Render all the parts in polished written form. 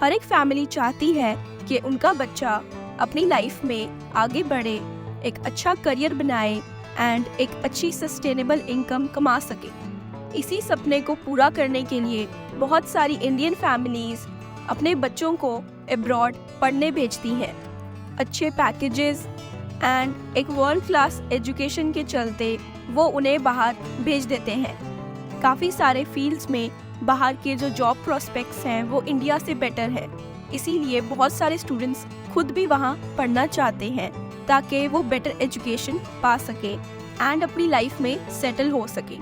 हर एक फैमिली चाहती है कि उनका बच्चा अपनी लाइफ में आगे बढ़े, एक अच्छा करियर बनाए एंड एक अच्छी सस्टेनेबल इनकम कमा सके। इसी सपने को पूरा करने के लिए बहुत सारी इंडियन फैमिलीज अपने बच्चों को अब्रॉड पढ़ने भेजती हैं। अच्छे पैकेजेस एंड एक वर्ल्ड क्लास एजुकेशन के चलते वो उन्हें बाहर भेज देते हैं। काफ़ी सारे फील्ड्स में बाहर के जो जॉब प्रोस्पेक्ट्स हैं वो इंडिया से बेटर है, इसीलिए बहुत सारे स्टूडेंट्स खुद भी वहाँ पढ़ना चाहते हैं ताकि वो बेटर एजुकेशन पा सके एंड अपनी लाइफ में सेटल हो सके।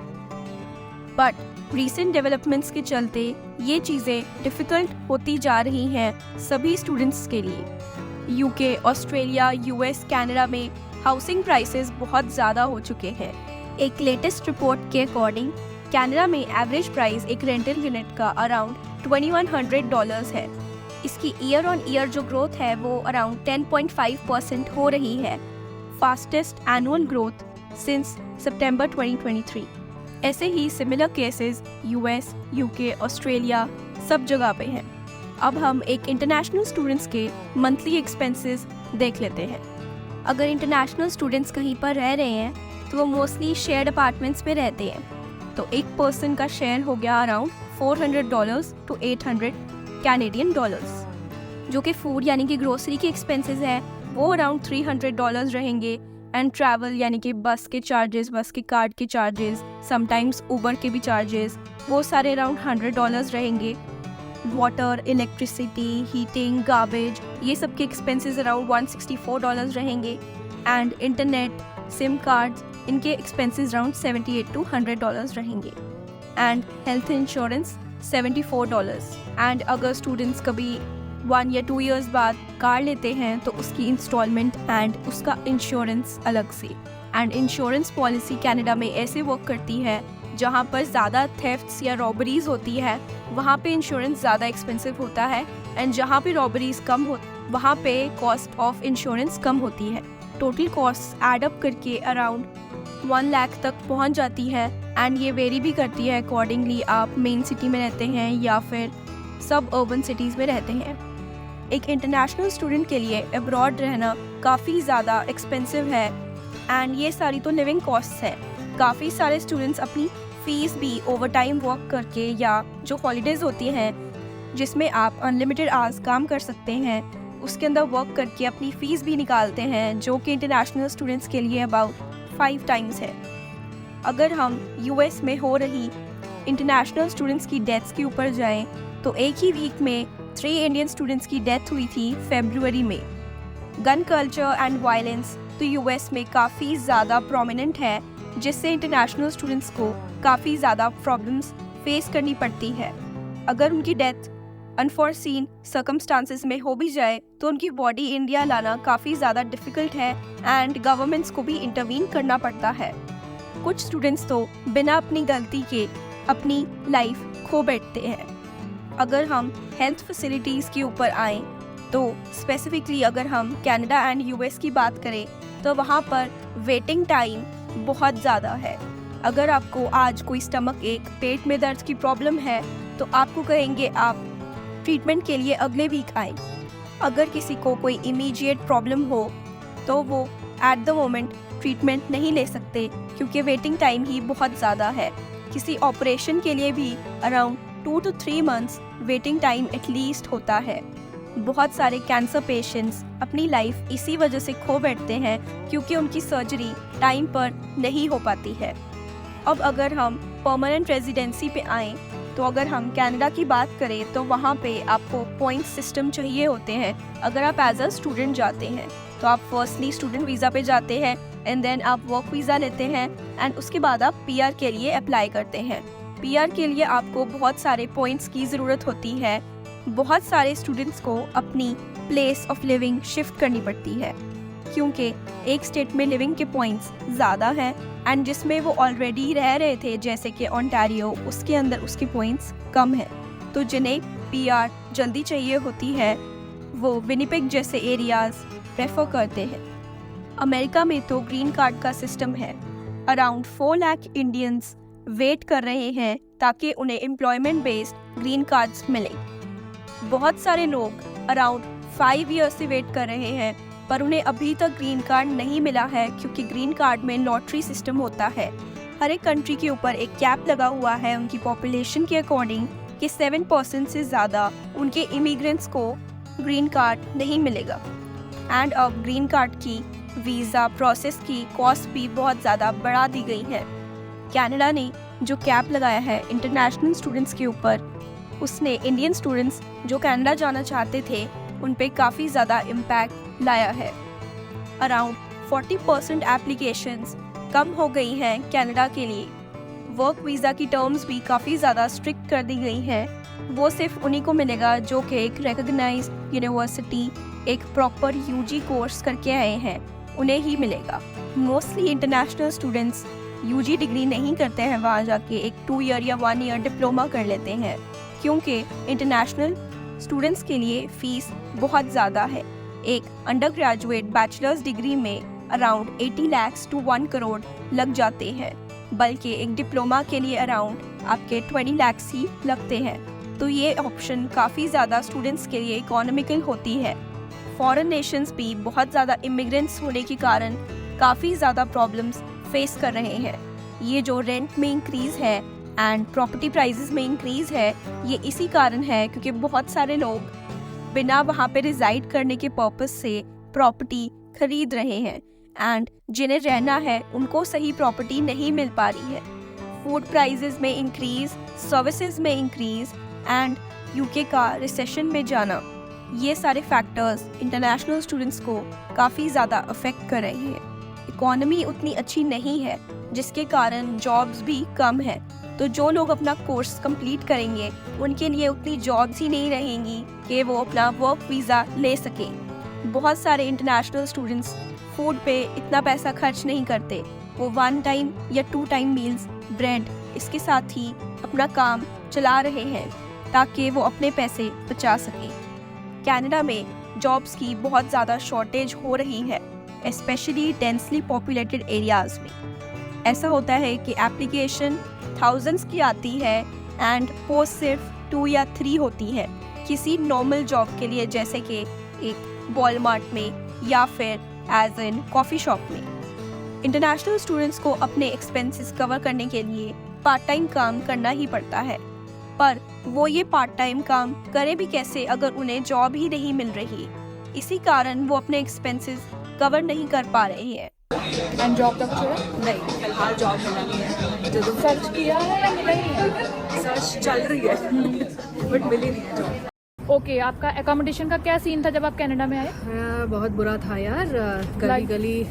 बट रीसेंट डेवलपमेंट्स के चलते ये चीज़ें डिफ़िकल्ट होती जा रही हैं सभी स्टूडेंट्स के लिए। यूके, ऑस्ट्रेलिया, यूएस, कनाडा में हाउसिंग प्राइसेस बहुत ज़्यादा हो चुके हैं। एक लेटेस्ट रिपोर्ट के अकॉर्डिंग कनाडा में एवरेज प्राइस एक रेंटल यूनिट का अराउंड $2100 है। इसकी ईयर ऑन ईयर जो ग्रोथ है वो अराउंड 10.5% हो रही है, फास्टेस्ट एनुअल ग्रोथ सिंस सितंबर 2023। ऐसे ही similar cases US, UK, Australia सब जगह पे हैं। अब हम एक इंटरनेशनल स्टूडेंट्स के मंथली एक्सपेंसेस देख लेते हैं। अगर इंटरनेशनल स्टूडेंट्स कहीं पर रह रहे हैं तो वो मोस्टली शेयर्ड अपार्टमेंट्स में रहते हैं, तो एक पर्सन का शेयर हो गया अराउंड $400 to $800 कैनेडियन डॉलर्स। जो कि फूड यानी कि ग्रोसरी के एक्सपेंसेस हैं वो अराउंड $300 रहेंगे एंड ट्रैवल यानी कि बस के चार्जेस, बस के कार्ड के चार्जेस, समटाइम्स उबर के भी चार्जेस, वो सारे अराउंड $100 रहेंगे। वाटर, इलेक्ट्रिसिटी, हीटिंग, गार्बेज, ये सब के एक्सपेंसेस अराउंड $164 रहेंगे एंड इंटरनेट, सिम कार्ड्स, इनके एक्सपेंसेस अराउंड $78 to $100 रहेंगे एंड हेल्थ इंश्योरेंस $74। एंड अगर स्टूडेंट्स कभी 1 या 2 इयर्स बाद कार लेते हैं तो उसकी इंस्टॉलमेंट एंड उसका इंश्योरेंस अलग से। एंड इंश्योरेंस पॉलिसी कनाडा में ऐसे वर्क करती है जहाँ पर ज़्यादा थेफ्ट्स या रॉबरीज होती है वहाँ पे इंश्योरेंस ज़्यादा एक्सपेंसिव होता है एंड जहाँ पे रॉबरीज कम हो वहाँ पे कॉस्ट ऑफ इंश्योरेंस कम होती है। टोटल कॉस्ट एड अप करके अराउंड 1 लाख तक पहुँच जाती है एंड ये वेरी भी करती है अकॉर्डिंगली आप मेन सिटी में रहते हैं या फिर सब अर्बन सिटीज़ में रहते हैं। एक इंटरनेशनल स्टूडेंट के लिए अब्रॉड रहना काफ़ी ज़्यादा एक्सपेंसिव है एंड ये सारी तो लिविंग कॉस्ट्स है। काफ़ी सारे स्टूडेंट्स अपनी फ़ीस भी ओवर टाइम वर्क करके या जो हॉलीडेज़ होती हैं जिसमें आप अनलिमिटेड आवर्स काम कर सकते हैं उसके अंदर वर्क करके अपनी फ़ीस भी निकालते हैं, जो कि इंटरनेशनल स्टूडेंट्स के लिए अबाउट 5 टाइम्स है। अगर हम यूएस में हो रही इंटरनेशनल स्टूडेंट्स की डेथ्स के ऊपर जाएं तो एक ही वीक में 3 इंडियन स्टूडेंट्स की डेथ हुई थी फरवरी में। गन कल्चर एंड वायलेंस तो यूएस में काफ़ी ज़्यादा प्रोमिनेंट है, जिससे इंटरनेशनल स्टूडेंट्स को काफ़ी ज़्यादा प्रॉब्लम्स फेस करनी पड़ती है। अगर उनकी डेथ अनफॉर्सीन सर्कमस्टांसेस में हो भी जाए तो उनकी बॉडी इंडिया लाना काफ़ी ज़्यादा डिफ़िकल्ट है एंड गवर्नमेंट्स को भी इंटरवीन करना पड़ता है। कुछ स्टूडेंट्स तो बिना अपनी गलती के अपनी लाइफ खो बैठते हैं। अगर हम हेल्थ फैसिलिटीज़ के ऊपर आएँ तो स्पेसिफिकली अगर हम कनाडा एंड यूएस की बात करें तो वहाँ पर वेटिंग टाइम बहुत ज़्यादा है। अगर आपको आज कोई स्टमक एक, पेट में दर्द की प्रॉब्लम है तो आपको कहेंगे आप ट्रीटमेंट के लिए अगले वीक आए। अगर किसी को कोई इमीडिएट प्रॉब्लम हो तो वो एट द मोमेंट ट्रीटमेंट नहीं ले सकते क्योंकि वेटिंग टाइम ही बहुत ज़्यादा है। किसी ऑपरेशन के लिए भी around 2 to 3 months waiting time at least होता है। बहुत सारे कैंसर पेशेंट्स अपनी लाइफ इसी वजह से खो बैठते हैं क्योंकि उनकी सर्जरी टाइम पर नहीं हो पाती है। अब अगर हम परमानेंट रेजिडेंसी पे आएँ तो अगर हम कनाडा की बात करें तो वहाँ पे आपको पॉइंट सिस्टम चाहिए होते हैं। अगर आप एज अ स्टूडेंट जाते हैं तो आप फर्स्टली स्टूडेंट वीज़ा पे जाते हैं एंड देन आप वर्क वीज़ा लेते हैं एंड उसके बाद आप पीआर के लिए अप्लाई करते हैं। पीआर के लिए आपको बहुत सारे पॉइंट्स की ज़रूरत होती है। बहुत सारे स्टूडेंट्स को अपनी प्लेस ऑफ लिविंग शिफ्ट करनी पड़ती है क्योंकि एक स्टेट में लिविंग के पॉइंट्स ज़्यादा हैं एंड जिसमें वो ऑलरेडी रह रहे थे जैसे कि ओंटारियो, उसके अंदर उसके पॉइंट्स कम हैं। तो जिन्हें पीआर जल्दी चाहिए होती है वो विनिपेग जैसे एरियाज़ प्रेफर करते हैं। अमेरिका में तो ग्रीन कार्ड का सिस्टम है। अराउंड 4 लाख इंडियंस वेट कर रहे हैं ताकि उन्हें एम्प्लॉयमेंट बेस्ड ग्रीन कार्ड्स मिलें। बहुत सारे लोग अराउंड 5 ईयर्स से वेट कर रहे हैं, पर उन्हें अभी तक ग्रीन कार्ड नहीं मिला है, क्योंकि ग्रीन कार्ड में लॉटरी सिस्टम होता है। हर एक कंट्री के ऊपर एक कैप लगा हुआ है उनकी पॉपुलेशन के अकॉर्डिंग कि 7% से ज़्यादा उनके इमिग्रेंट्स को ग्रीन कार्ड नहीं मिलेगा। एंड अब ग्रीन कार्ड की वीज़ा प्रोसेस की कॉस्ट भी बहुत ज़्यादा बढ़ा दी गई है। कनाडा ने जो कैप लगाया है इंटरनेशनल स्टूडेंट्स के ऊपर, उसने इंडियन स्टूडेंट्स जो कनाडा जाना चाहते थे उन पे काफ़ी ज़्यादा इम्पैक्ट लाया है। अराउंड 40% एप्लीकेशंस कम हो गई हैं कनाडा के लिए। वर्क वीज़ा की टर्म्स भी काफ़ी ज़्यादा स्ट्रिक्ट कर दी गई हैं। वो सिर्फ उन्हीं को मिलेगा जो कि एक रिकॉग्नाइज्ड यूनिवर्सिटी, एक प्रॉपर यूजी कोर्स करके आए हैं, उन्हें ही मिलेगा। Mostly international students UG degree नहीं करते हैं, वहाँ जाके एक 2 ईयर या 1 ईयर डिप्लोमा कर लेते हैं, क्योंकि इंटरनेशनल स्टूडेंट्स के लिए फ़ीस बहुत ज़्यादा है। एक अंडर ग्रेजुएट बैचलर्स डिग्री में अराउंड 80 लाख to 1 करोड़ लग जाते हैं, बल्कि एक डिप्लोमा के लिए अराउंड आपके 20 लाख ही लगते हैं। तो ये ऑप्शन काफ़ी ज़्यादा स्टूडेंट्स के लिए इकोनॉमिकल होती है। फॉरेन नेशंस भी बहुत ज़्यादा इमिग्रेंट्स होने के कारण काफ़ी ज़्यादा प्रॉब्लम्स फेस कर रहे हैं। ये जो रेंट में इंक्रीज़ है एंड प्रॉपर्टी प्राइसेस में इंक्रीज़ है, ये इसी कारण है क्योंकि बहुत सारे लोग बिना वहाँ पे रिजाइड करने के पर्पस से प्रॉपर्टी खरीद रहे हैं, एंड जिन्हें रहना है उनको सही प्रॉपर्टी नहीं मिल पा रही है। फूड प्राइसेस में इंक्रीज़, सर्विसेज में इंक्रीज़ एंड यूके का रिसेशन में जाना, ये सारे फैक्टर्स इंटरनेशनल स्टूडेंट्स को काफ़ी ज़्यादा अफेक्ट कर रहे हैं। इकोनॉमी उतनी अच्छी नहीं है, जिसके कारण जॉब्स भी कम है। तो जो लोग अपना कोर्स कंप्लीट करेंगे उनके लिए उतनी जॉब्स ही नहीं रहेंगी कि वो अपना वर्क वीज़ा ले सकें। बहुत सारे इंटरनेशनल स्टूडेंट्स फूड पे इतना पैसा खर्च नहीं करते, वो 1 टाइम या 2 टाइम मील्स, ब्रेड, इसके साथ ही अपना काम चला रहे हैं ताकि वो अपने पैसे बचा सकें। कनाडा में जॉब्स की बहुत ज़्यादा शॉर्टेज हो रही है, स्पेशली डेंसली पॉपुलेटेड एरियाज़ में। ऐसा होता है कि एप्लीकेशन थाउजेंड्स की आती है एंड पोस्ट सिर्फ 2 या 3 होती है किसी नॉर्मल जॉब के लिए, जैसे कि एक वॉलमार्ट में या फिर एज इन कॉफ़ी शॉप में। इंटरनेशनल स्टूडेंट्स को अपने एक्सपेंसेस कवर करने के लिए पार्ट टाइम काम करना ही पड़ता है, पर वो ये पार्ट टाइम काम करें भी कैसे अगर उन्हें जॉब ही नहीं मिल रही। इसी कारण वो अपने एक्सपेंसेस कवर नहीं कर पा रहे हैं। एंड जॉब तक छोड़ा? नहीं, फिलहाल जॉब मिला नहीं है। जो सर्च किया है या मिला ही है? सर्च चल रही है बट मिली नहीं है जॉब। ओके, आपका एकोमोडेशन का क्या सीन था जब आप कनाडा में आए? बहुत बुरा था यार, गली गली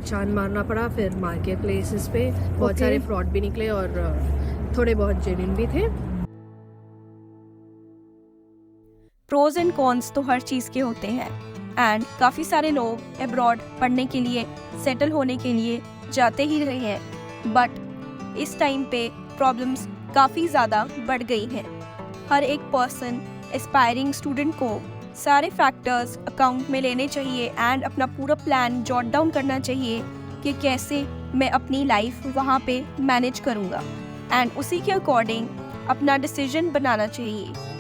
चांद मारना पड़ा, फिर मार्केट प्लेसेस पे बहुत सारे फ्रॉड भी निकले और थोड़े बहुत जेन्युइन भी थे। प्रोज एंड कॉन्स तो हर चीज़ के होते हैं, एंड काफ़ी सारे लोग अब्रॉड पढ़ने के लिए, सेटल होने के लिए जाते ही रहे हैं, बट इस टाइम पे प्रॉब्लम्स काफ़ी ज़्यादा बढ़ गई हैं। हर एक पर्सन, एस्पायरिंग स्टूडेंट को सारे फैक्टर्स अकाउंट में लेने चाहिए एंड अपना पूरा प्लान जॉट डाउन करना चाहिए कि कैसे मैं अपनी लाइफ वहाँ पे मैनेज करूँगा, एंड उसी के अकॉर्डिंग अपना डिसीजन बनाना चाहिए।